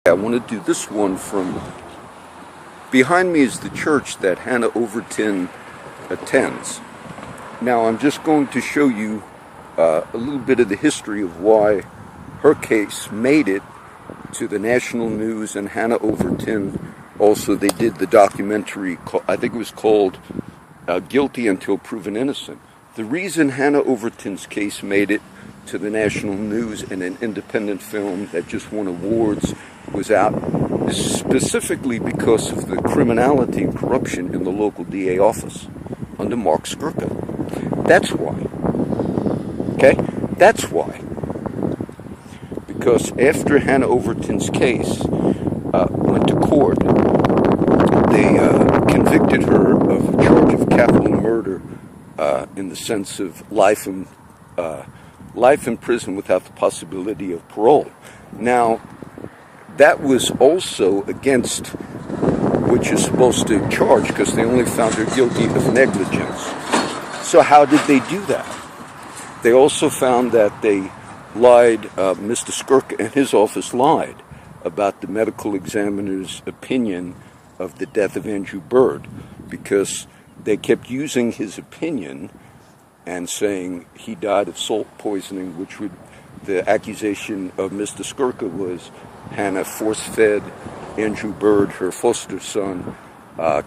I want to do this one from behind me is the church that Hannah Overton attends. Now I'm just going to show you a little bit of the history of why her case made it to the national news, and Hannah Overton also, they did the documentary, I think it was called Guilty Until Proven Innocent. The reason Hannah Overton's case made it to the national news in an independent film that just won awards was out specifically because of the criminality and corruption in the local DA office under Mark Skurka. That's why. Okay? That's why. Because after Hannah Overton's case went to court, they convicted her of a charge of capital murder in the sense of life in prison without the possibility of parole. Now, that was also against what you're supposed to charge, because they only found her guilty of negligence. So how did they do that? They also found that they lied, Mr. Skurka and his office lied about the medical examiner's opinion of the death of Andrew Byrd, because they kept using his opinion and saying he died of salt poisoning, which would, the accusation of Mr. Skurka was Hannah force-fed Andrew Byrd, her foster son,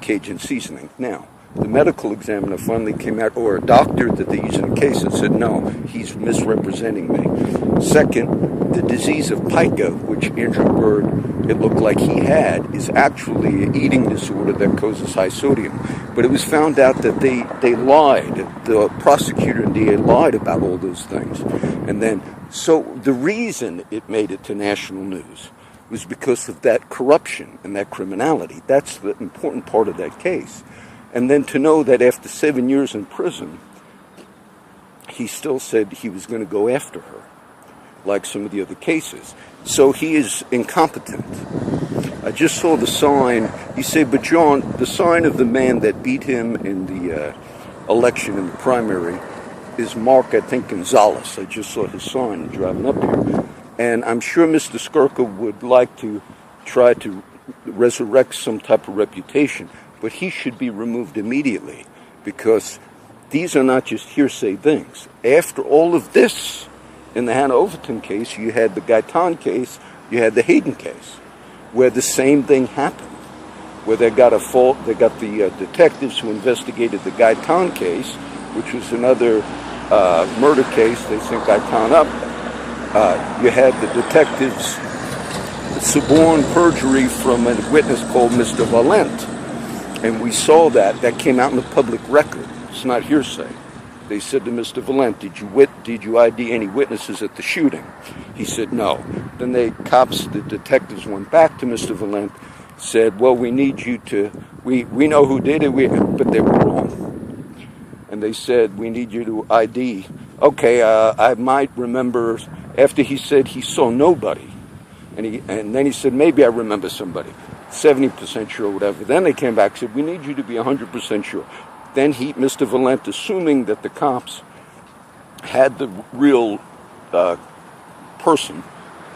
Cajun seasoning. Now, the medical examiner finally came out, or a doctor that they used in the case, and said, no, he's misrepresenting me. Second, the disease of pica, which Andrew Byrd, it looked like he had, is actually an eating disorder that causes high sodium. But it was found out that they lied. The prosecutor and DA lied about all those things. And then, so the reason it made it to national news was because of that corruption and that criminality. That's the important part of that case. And then to know that after 7 years in prison, he still said he was going to go after her, like some of the other cases. So he is incompetent. I just saw the sign. You say, but John, the sign of the man that beat him in the election in the primary is Mark, I think, Gonzalez. I just saw his sign driving up here. And I'm sure Mr. Skurka would like to try to resurrect some type of reputation, but he should be removed immediately, because these are not just hearsay things. After all of this, in the Hannah Overton case, you had the Gaitan case, you had the Hayden case, where the same thing happened, where they got the detectives who investigated the Gaitan case, which was another murder case. They sent Gaitan up. You had the detectives suborn perjury from a witness called Mr. Valent. And we saw that came out in the public record. It's not hearsay. They said to Mr. Valent, did you ID any witnesses at the shooting? He said no. Then the detectives went back to Mr. Valent, said, well, we need you to, we know who did it, but they were wrong. And they said, we need you to ID. Okay, I might remember, after he said he saw nobody. And then he said, maybe I remember somebody. 70% sure, whatever. Then they came back and said, we need you to be 100% sure. Then Mr. Valent, assuming that the cops had the real person,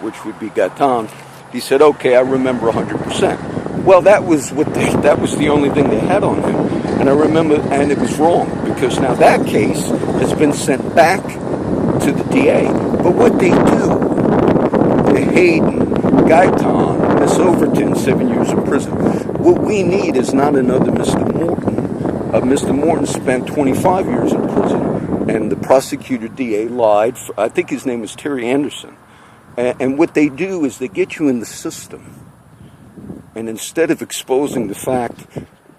which would be Gaitan, he said, okay, I remember 100%. Well, that was the only thing they had on him. And I remember, and it was wrong, because now that case has been sent back to the DA. But what they do, the Hayden, Gaitan, Miss Overton, 7 years in prison. What we need is not another Mr. Morton. Mr. Morton spent 25 years in prison, and the prosecutor DA lied. I think his name was Terry Anderson. And what they do is they get you in the system. And instead of exposing the fact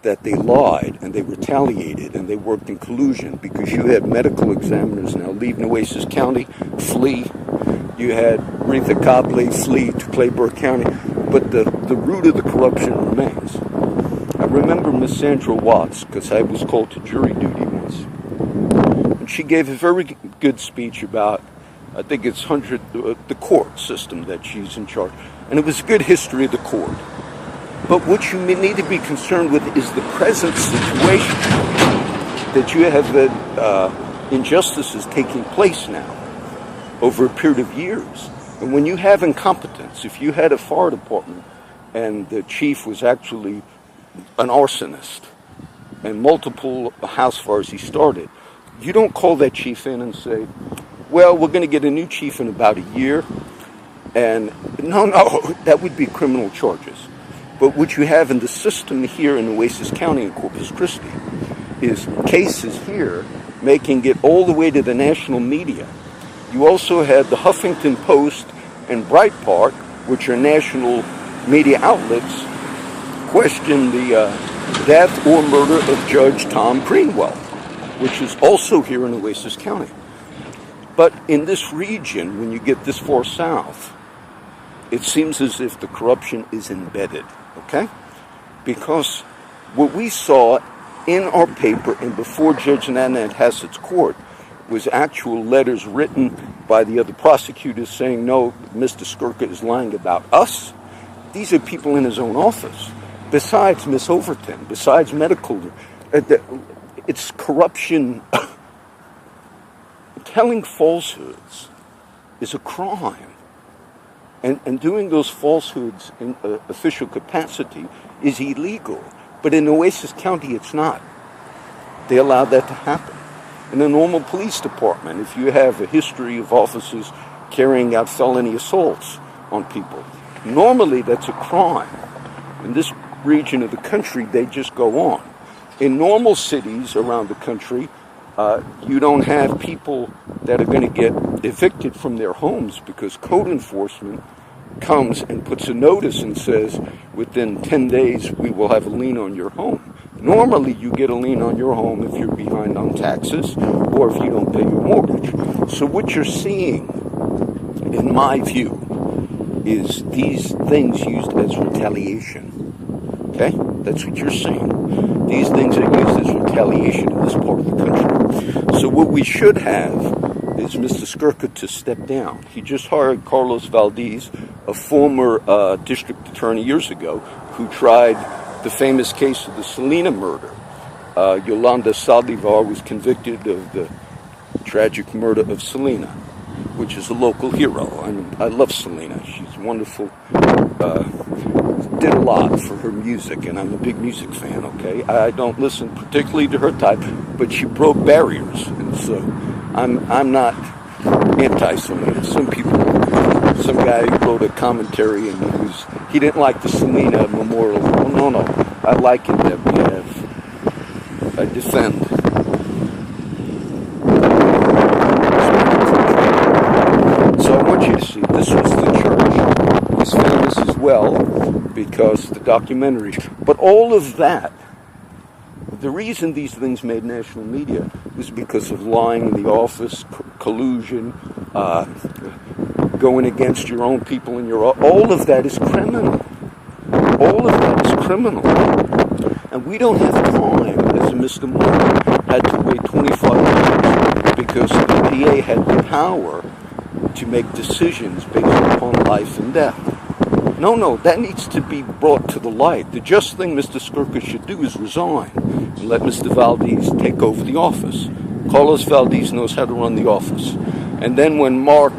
that they lied and they retaliated and they worked in collusion, because you had medical examiners now leave Nueces County, flee. You had Retha Copley flee to Clayburgh County, but the root of the corruption remains. I remember Miss Sandra Watts, because I was called to jury duty once, and she gave a very good speech about, I think it's the court system that she's in charge, and it was a good history of the court. But what you need to be concerned with is the present situation, that you have injustices taking place now over a period of years. And when you have incompetence, if you had a fire department and the chief was actually an arsonist and multiple house fires he started, you don't call that chief in and say, well, we're going to get a new chief in about a year. And no, that would be criminal charges. But what you have in the system here in Oasis County and Corpus Christi is cases here making it all the way to the national media. You also had the Huffington Post and Breitbart, which are national media outlets, question the death or murder of Judge Tom Greenwell, which is also here in Oasis County. But in this region, when you get this far south, it seems as if the corruption is embedded, okay? Because what we saw in our paper and before Judge Nana Hassett's court was actual letters written by the other prosecutors saying, no, Mr. Skirka is lying about us. These are people in his own office, besides Miss Overton, besides medical. It's corruption. Telling falsehoods is a crime. And doing those falsehoods in official capacity is illegal. But in Oasis County, it's not. They allow that to happen. In a normal police department, if you have a history of officers carrying out felony assaults on people, normally that's a crime. In this region of the country, they just go on. In normal cities around the country, you don't have people that are going to get evicted from their homes because code enforcement comes and puts a notice and says, within 10 days, we will have a lien on your home. Normally, you get a lien on your home if you're behind on taxes or if you don't pay your mortgage. So what you're seeing, in my view, is these things used as retaliation. Okay? That's what you're seeing. These things are used as retaliation in this part of the country. So what we should have is Mr. Skirka to step down. He just hired Carlos Valdez, a former district attorney years ago, who tried the famous case of the Selena murder. Yolanda Saldivar was convicted of the tragic murder of Selena, which is a local hero. I love Selena. She's wonderful. Did a lot for her music, and I'm a big music fan, okay? I don't listen particularly to her type, but she broke barriers, and so I'm not anti-Selena. Some people, some guy wrote a commentary, and he didn't like the Selena memorial. Oh, no, I like it that we have, I defend. So I want you to see, this was the church. He's famous as well because the documentary. But all of that, the reason these things made national media was because of lying in the office, collusion, going against your own people in your all of that is criminal. All of that is criminal. And we don't have time, as Mr. Moore had to wait 25 years because the DA had the power to make decisions based upon life and death. No, that needs to be brought to the light. The just thing Mr. Skirka should do is resign and let Mr. Valdez take over the office. Carlos Valdez knows how to run the office. And then when Mark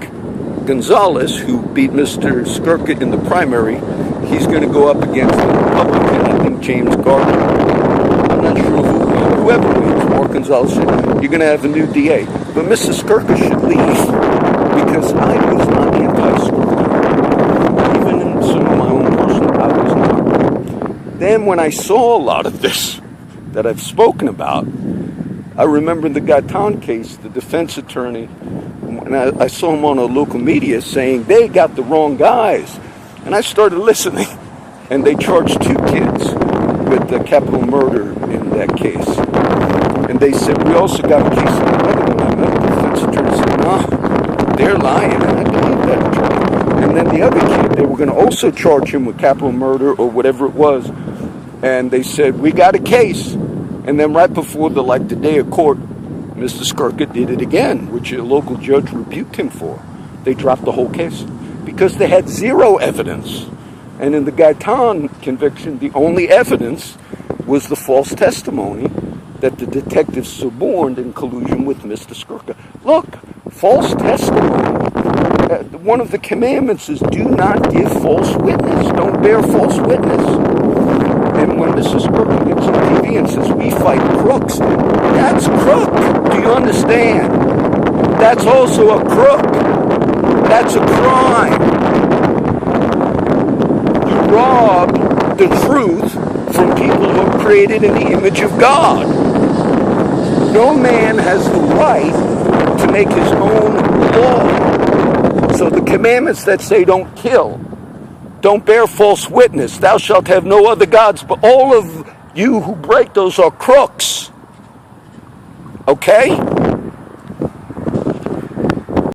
Gonzalez, who beat Mr. Skirka in the primary, he's going to go up against the Republican, I think James Gardner. I'm not sure whoever wins, Mark Gonzalez, you're going to have a new DA. But Mr. Skirka should leave because I was not anti-Skirka. Even in some of my own personal, I was not. Then when I saw a lot of this that I've spoken about, I remember the Gaitan case, the defense attorney, and I saw him on a local media saying they got the wrong guys. And I started listening, and they charged 2 kids with the capital murder in that case. And they said, we also got a case of another one. I met the defense attorney said, no, they're lying, and I believe that attorney. And then the other kid, they were going to also charge him with capital murder or whatever it was. And they said, we got a case. And then right before the day of court, Mr. Skirka did it again, which a local judge rebuked him for. They dropped the whole case because they had zero evidence. And in the Gaitan conviction, the only evidence was the false testimony that the detectives suborned in collusion with Mr. Skirka. Look, false testimony. one of the commandments is do not give false witness. Don't bear false witness. And when Mrs. Crooker gets on TV and says, we fight crooks, that's crook. Do you understand? That's also a crook. That's a crime. You rob the truth from people who are created in the image of God. No man has the right to make his own law. So the commandments that say don't kill, don't bear false witness, thou shalt have no other gods, but all of you who break those are crooks. Okay?